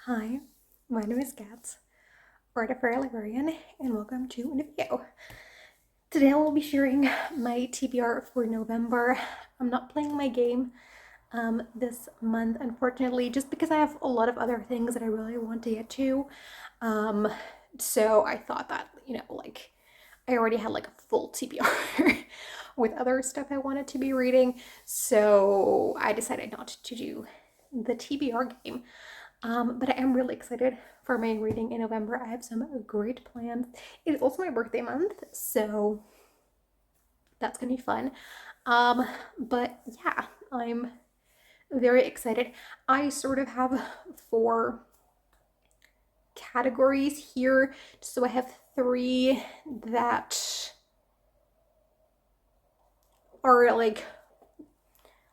Hi, my name is Kat, writer for a librarian, and welcome to a new video. Today I will be sharing my TBR for November. I'm not playing my game this month, unfortunately, just because I have a lot of other things that I really want to get to. So I thought that, I already had like a full TBR with other stuff I wanted to be reading, so I decided not to do the TBR game. But I am really excited for my reading in November. I have some great plans. It is also my birthday month, so that's gonna be fun. But yeah, I'm very excited. I sort of have 4 categories here. So I have 3 that are like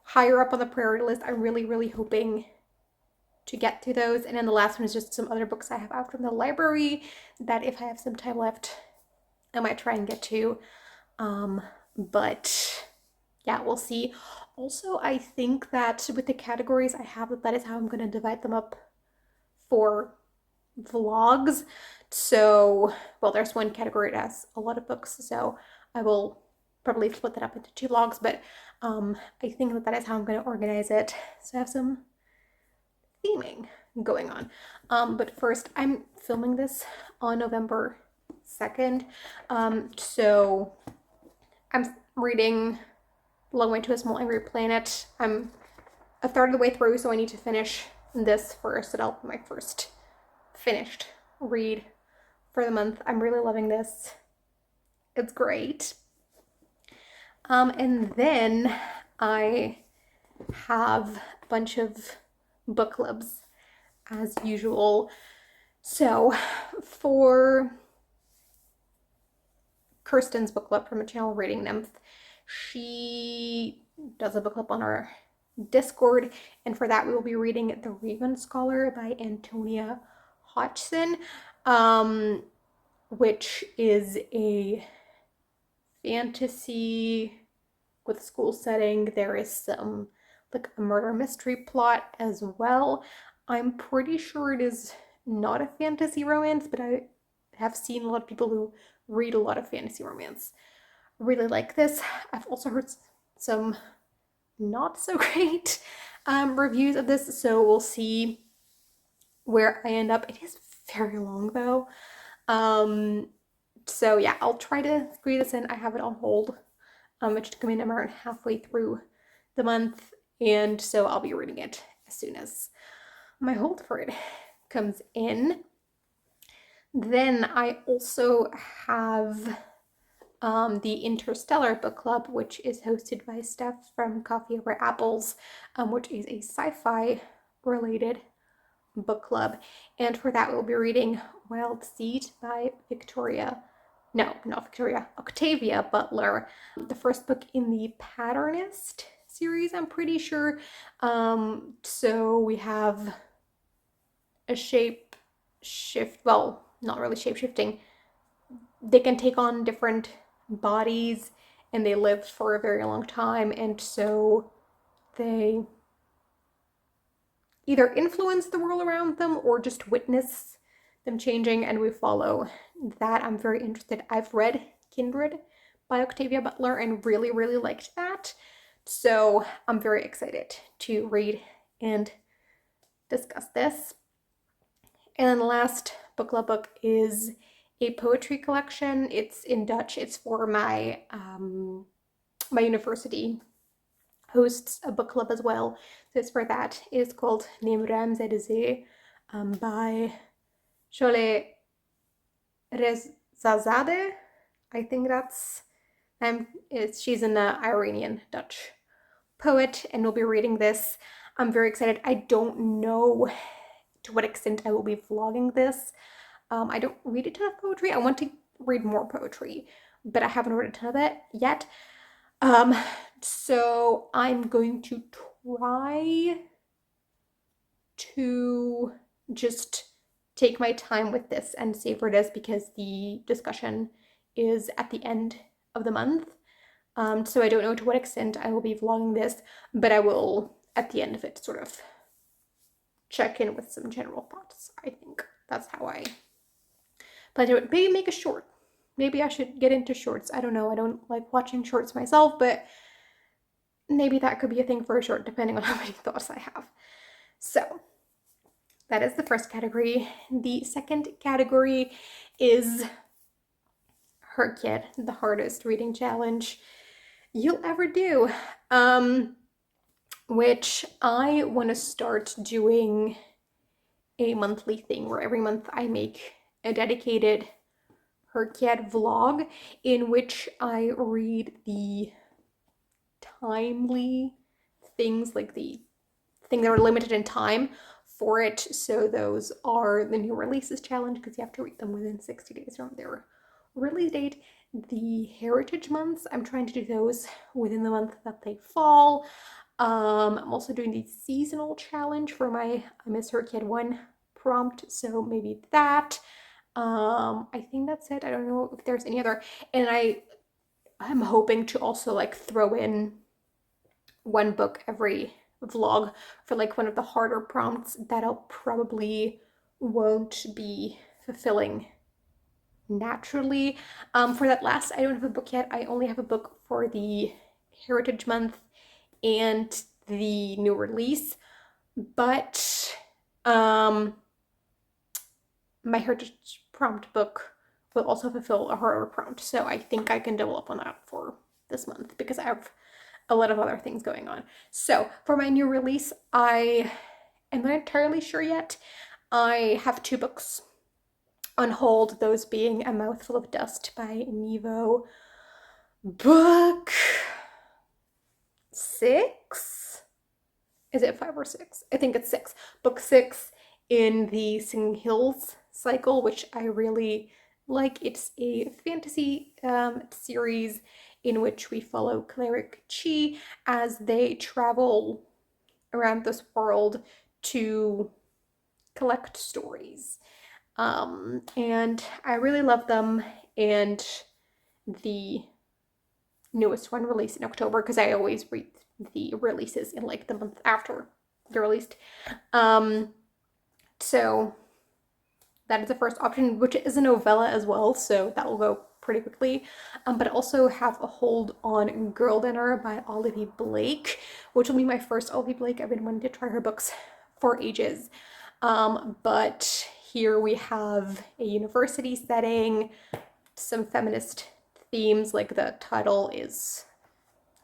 higher up on the priority list. I'm really hoping to get to those, and then the last one is just some other books I have out from the library that if I have some time left I might try and get to, but yeah, we'll see. Also, I think that with the categories I have, that is how I'm going to divide them up for vlogs. So, well, there's one category that has a lot of books, so I will probably split that up into 2 vlogs, but I think that is how I'm going to organize it, so I have some theming going on. But first, I'm filming this on November 2nd, so I'm reading Long Way to a Small Angry Planet. I'm a third of the way through, so I need to finish this first. So that'll be my first finished read for the month. I'm really loving this. It's great. And then I have a bunch of book clubs as usual. So for Kirsten's book club from a channel Reading Nymph, she does a book club on our Discord, and for that we will be reading The Raven Scholar by Antonia Hodgson, which is a fantasy with a school setting. There is some like a murder mystery plot as well. I'm pretty sure it is not a fantasy romance, but I have seen a lot of people who read a lot of fantasy romance really like this. I've also heard some not so great reviews of this, so we'll see where I end up. It is very long though. So yeah, I'll try to squeeze this in. I have it on hold. It should come in around halfway through the month, and so I'll be reading it as soon as my hold for it comes in. Then I also have the Interstellar book club, which is hosted by Steph from Coffee Over Apples, which is a sci-fi related book club. And for that we'll be reading Wild Seed by Octavia Butler, the first book in the Patternist series, I'm pretty sure. So we have a shape shift, well, not really shape shifting. They can take on different bodies and they live for a very long time, and so they either influence the world around them or just witness them changing, and we follow that. I'm very interested. I've read Kindred by Octavia Butler and really liked that, so I'm very excited to read and discuss this. And then the last book club book is a poetry collection. It's in Dutch. It's for my my university hosts a book club as well, so it's for that. It is called Neem, ruim, by Sholeh Rezazadeh. I think that's she's an Iranian Dutch poet, and we'll be reading this. I'm very excited. I don't know to what extent I will be vlogging this. I don't read a ton of poetry. I want to read more poetry, but I haven't read a ton of it yet. So I'm going to try to just take my time with this and savor this, because the discussion is at the end of the month. So I don't know to what extent I will be vlogging this, but I will, at the end of it, sort of check in with some general thoughts. I think that's how I plan to do it. Maybe make a short. Maybe I should get into shorts. I don't know. I don't like watching shorts myself, but maybe that could be a thing for a short, depending on how many thoughts I have. So that is the first category. The second category is HRCYED, the hardest reading challenge you'll ever do, which I want to start doing a monthly thing where every month I make a dedicated HRCYED vlog in which I read the timely things, like the things that are limited in time for it. So those are the new releases challenge, because you have to read them within 60 days from their release date. The heritage months, I'm trying to do those within the month that they fall. I'm also doing the seasonal challenge for my I Miss HRCYED 1 prompt, so maybe that. I think that's it. I don't know if there's any other. And I'm hoping to also like throw in one book every vlog for like one of the harder prompts that I'll probably won't be fulfilling naturally. For that last, I don't have a book yet. I only have a book for the Heritage Month and the new release, but my Heritage prompt book will also fulfill a harder prompt, so I think I can double up on that for this month because I have a lot of other things going on. So for my new release, I am not entirely sure yet. I have 2 books on hold, those being A Mouthful of Dust by Nghi, book 6? Is it 5 or 6? I think it's 6. Book 6 in the Singing Hills cycle, which I really like. It's a fantasy series in which we follow cleric Chi as they travel around this world to collect stories. And I really love them. And the newest one released in October, because I always read the releases in like the month after they're released. So that is the first option, which is a novella as well, so that will go pretty quickly. But I also have a hold on Girl Dinner by Olivie Blake, which will be my first Olivie Blake. I've been wanting to try her books for ages. But here we have a university setting, some feminist themes, like the title is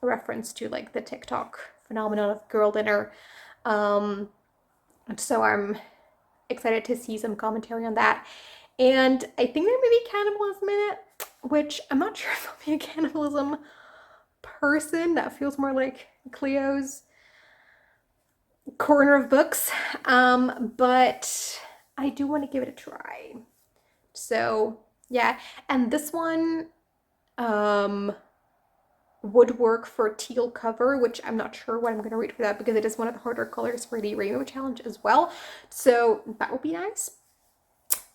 a reference to like the TikTok phenomenon of Girl Dinner. So I'm excited to see some commentary on that. And I think there may be cannibalism in it, which I'm not sure if I'll be a cannibalism person. That feels more like Cleo's corner of books. But I do want to give it a try. So yeah, and this one would work for teal cover, which I'm not sure what I'm going to read for that because it is one of the harder colors for the Rainbow Challenge as well. So that would be nice.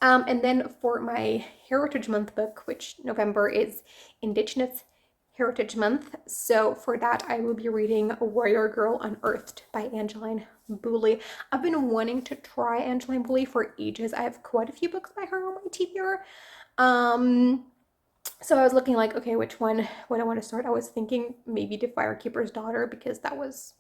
And then for my Heritage Month book, which November is Indigenous Heritage Month. So for that, I will be reading Warrior Girl Unearthed by Angeline Boulley. I've been wanting to try Angeline Boulley for ages. I have quite a few books by her on my TBR. So I was looking like, okay, which one would I want to start? I was thinking maybe The Firekeeper's Daughter because that was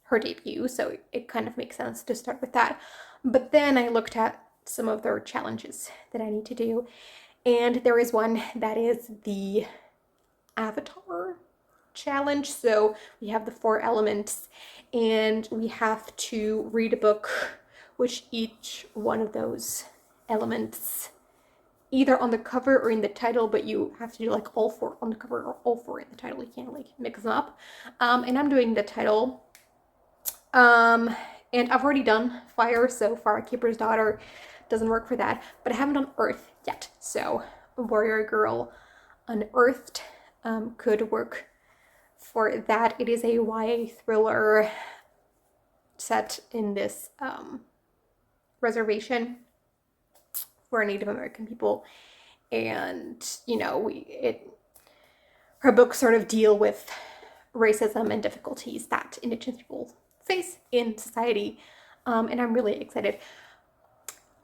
her debut, so it kind of makes sense to start with that. But then I looked at some of their challenges that I need to do, and there is one that is the Avatar challenge. So we have the 4 elements, and we have to read a book which each one of those elements either on the cover or in the title, but you have to do like all 4 on the cover or all 4 in the title. You can't like mix them up. And I'm doing the title. And I've already done Fire, so Firekeeper's Daughter doesn't work for that, but I haven't done Earth yet. So Warrior Girl Unearthed could work for that. It is a YA thriller set in this reservation for Native American people, and you know, her books sort of deal with racism and difficulties that Indigenous people face in society. and I'm really excited.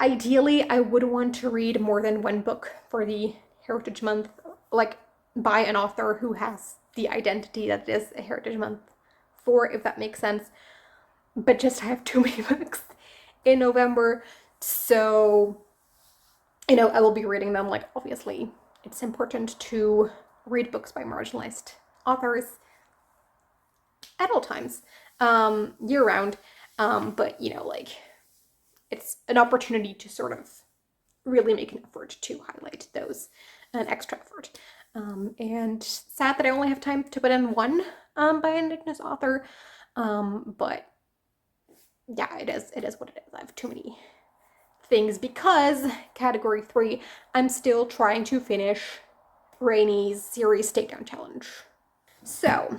Ideally, I would want to read more than one book for the Heritage Month, like by an author who has the identity that it is a Heritage Month for, if that makes sense. But just I have too many books in November, so, you know, I will be reading them. Like, obviously, it's important to read books by marginalized authors at all times, year round. But, you know, like, it's an opportunity to sort of really make an effort to highlight those, an extra effort. And sad that I only have time to put in one by an Indigenous author, but yeah, it is what it is. I have too many things because category 3, I'm still trying to finish Rainey's series Takedown Challenge. So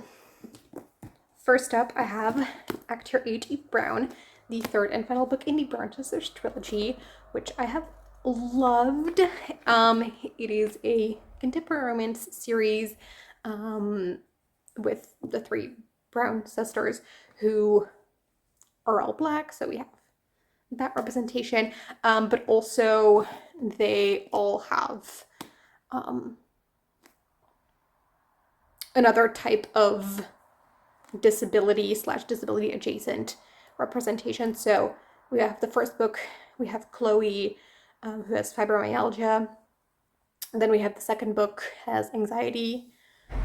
first up, I have HRCYED Eve Brown, the third and final book in the Brown Sisters trilogy, which I have loved. It is a contemporary romance series with the 3 Brown sisters who are all Black, so we have that representation, but also they all have another type of disability / disability adjacent representation. So we have the first book, we have Chloe, who has fibromyalgia. And then we have the second book has anxiety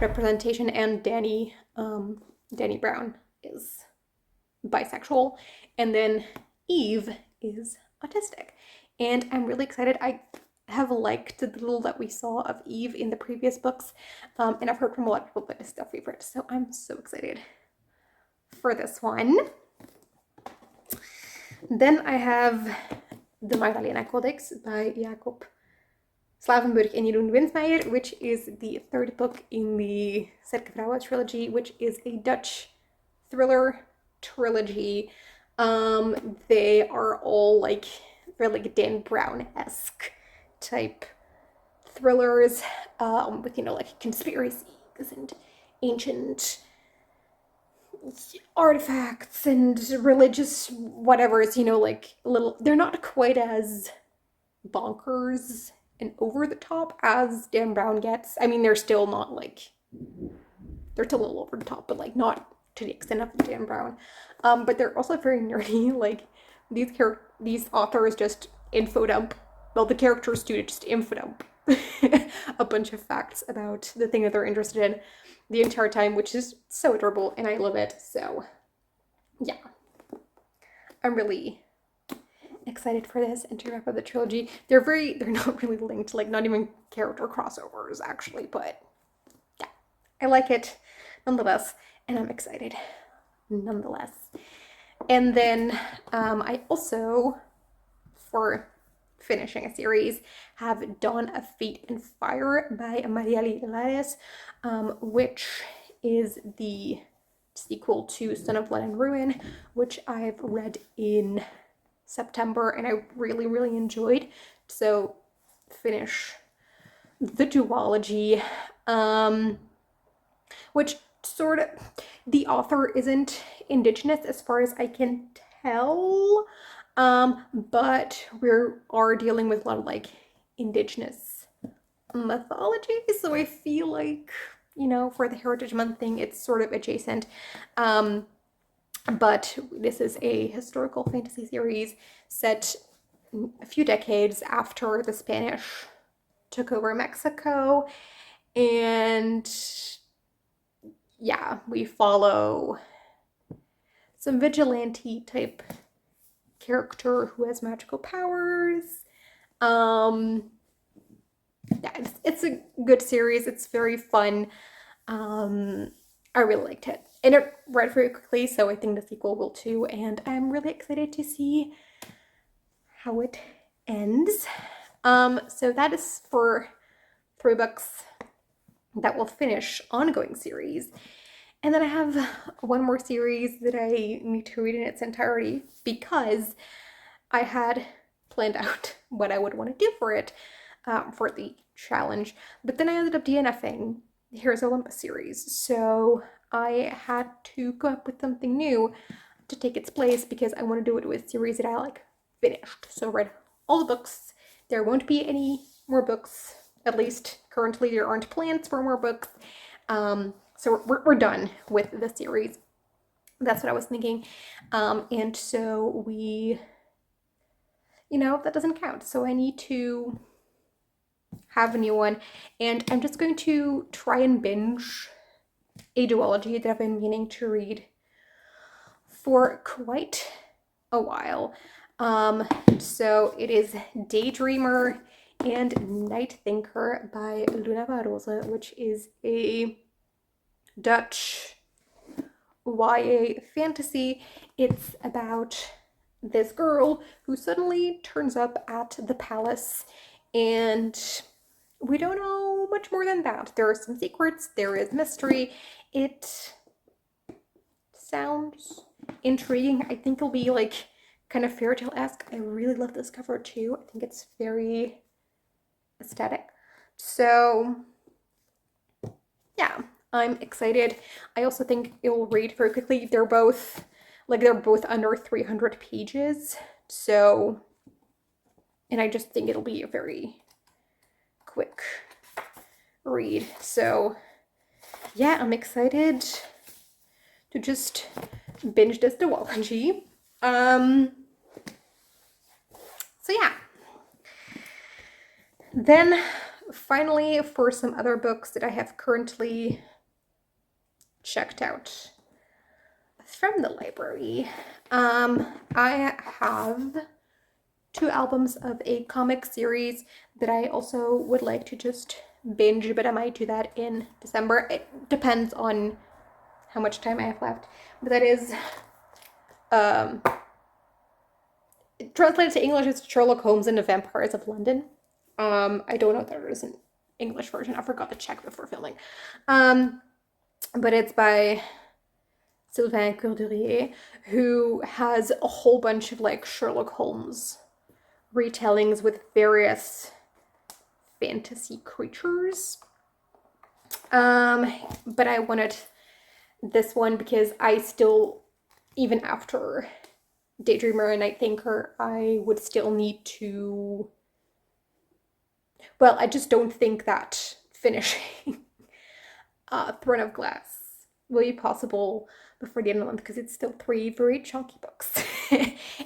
representation, and Danny Brown is bisexual, and then Eve is autistic. And I'm really excited. I have liked the little that we saw of Eve in the previous books, and I've heard from a lot of people that it's their favorite, so I'm so excited for this one. Then I have the Magdalenacodex by Jacob Slavenburg and Jeroen Windmeijer, which is the third book in the Sterke vrouwentrilogie, which is a Dutch thriller trilogy. They are all like, they're like Dan Brown-esque type thrillers, with, you know, like conspiracies and ancient artifacts and religious whatevers, you know, like little, they're not quite as bonkers and over the top as Dan Brown gets. I mean, they're still not like, they're still a little over the top, but like not to the extent of Dan Brown. But they're also very nerdy. Like these authors just info dump. Well, the characters do just info dump a bunch of facts about the thing that they're interested in the entire time, which is so adorable, and I love it. So yeah, I'm really excited for this and to wrap up the trilogy. They're not really linked, like not even character crossovers actually, but yeah, I like it nonetheless, and I'm excited nonetheless. And then I also, for finishing a series, have Dawn of Fate and Fire by Lares, which is the sequel to Son of Blood and Ruin, which I've read in September and I really, really enjoyed. So finish the duology, which sort of, the author isn't Indigenous as far as I can tell, but we are dealing with a lot of like Indigenous mythology, so I feel like, you know, for the Heritage Month thing, it's sort of adjacent. But this is a historical fantasy series set a few decades after the Spanish took over Mexico, and yeah, we follow some vigilante type character who has magical powers. Yeah, it's a good series. It's very fun. I really liked it, and it read very quickly, so I think the sequel will too, and I'm really excited to see how it ends. So that is for 3 books that will finish ongoing series. And then I have one more series that I need to read in its entirety because I had planned out what I would want to do for it, for the challenge, but then I ended up DNFing the Heroes Olympus series, so I had to come up with something new. to take its place because I want to do it with series that I like finished. So I read all the books. There won't be any more books. At least currently there aren't plans for more books. So we're done with the series. That's what I was thinking. And so we, that doesn't count. So I need to have a new one. And I'm just going to try and binge a duology that I've been meaning to read for quite a while. So it is Daydreamer and Night Thinker by Luna Barroso, which is a Dutch YA fantasy. It's about this girl who suddenly turns up at the palace, and we don't know much more than that. There are some secrets, there is mystery. It sounds intriguing. I think it'll be like kind of fairy tale-esque. I really love this cover too. I think it's very aesthetic. So yeah, I'm excited. I also think it will read very quickly. They're both under 300 pages. So, and I just think it'll be a very quick read. So yeah, I'm excited to just binge this duology. So yeah. Then finally, for some other books that I have currently checked out from the library, I have 2 albums of a comic series that I also would like to just binge, but I might do that in December. It depends on how much time I have left. But that is translated to English as Sherlock Holmes and the Vampires of London. I don't know if there is an English version. I forgot to check before filming. But it's by Sylvain Cordurié, who has a whole bunch of like Sherlock Holmes retellings with various fantasy creatures. But I wanted this one because I still, even after Daydreamer and Night Thinker, I would still need to, well, I just don't think that finishing Throne of Glass will be possible before the end of the month because it's still 3 very chunky books.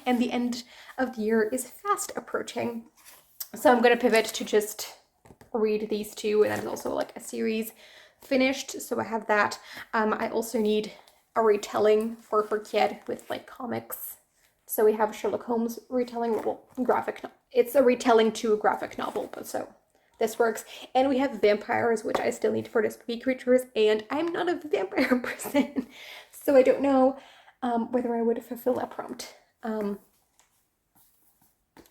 And the end of the year is fast approaching. So I'm going to pivot to just read these 2, and then also like a series finished. So I have that. I also need a retelling for HRCYED with like comics. So we have Sherlock Holmes retelling, well, graphic novel. It's a retelling to a graphic novel, but so this works. And we have vampires, which I still need for the spooky creatures, and I'm not a vampire person, so I don't know whether I would fulfill that prompt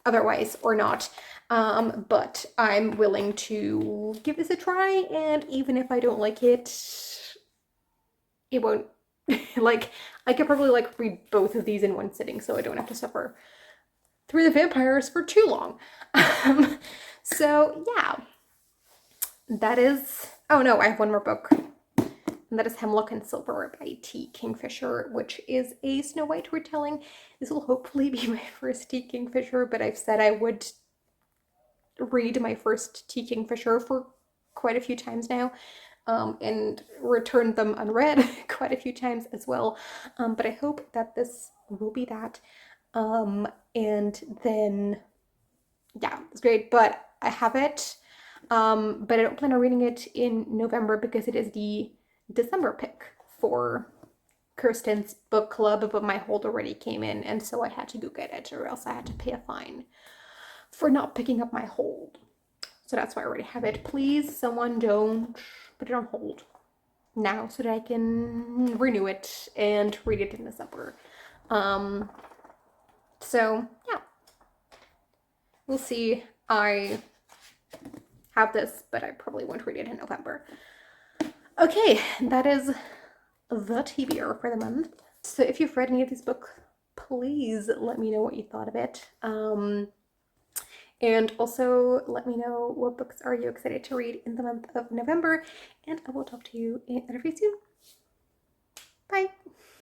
otherwise or not. But I'm willing to give this a try, and even if I don't like it, it won't, like, I could probably like read both of these in one sitting, so I don't have to suffer through the vampires for too long. So yeah, that is, oh no, I have one more book, and that is Hemlock and Silver by T. Kingfisher, which is a Snow White retelling. This will hopefully be my first T. Kingfisher, but I've said I would read my first T. Kingfisher for quite a few times now, and returned them unread quite a few times as well. But I hope that this will be that. And then, yeah, it's great, but I have it, but I don't plan on reading it in November because it is the December pick for Kirsten's book club, but my hold already came in, and so I had to go get it, or else I had to pay a fine for not picking up my hold. So that's why I already have it. Please, someone don't put it on hold now so that I can renew it and read it in December. So yeah, we'll see. I have this, but I probably won't read it in November. Okay, that is the TBR for the month. So if you've read any of these books, please let me know what you thought of it. And also let me know what books are you excited to read in the month of November, and I will talk to you in an interview soon. Bye!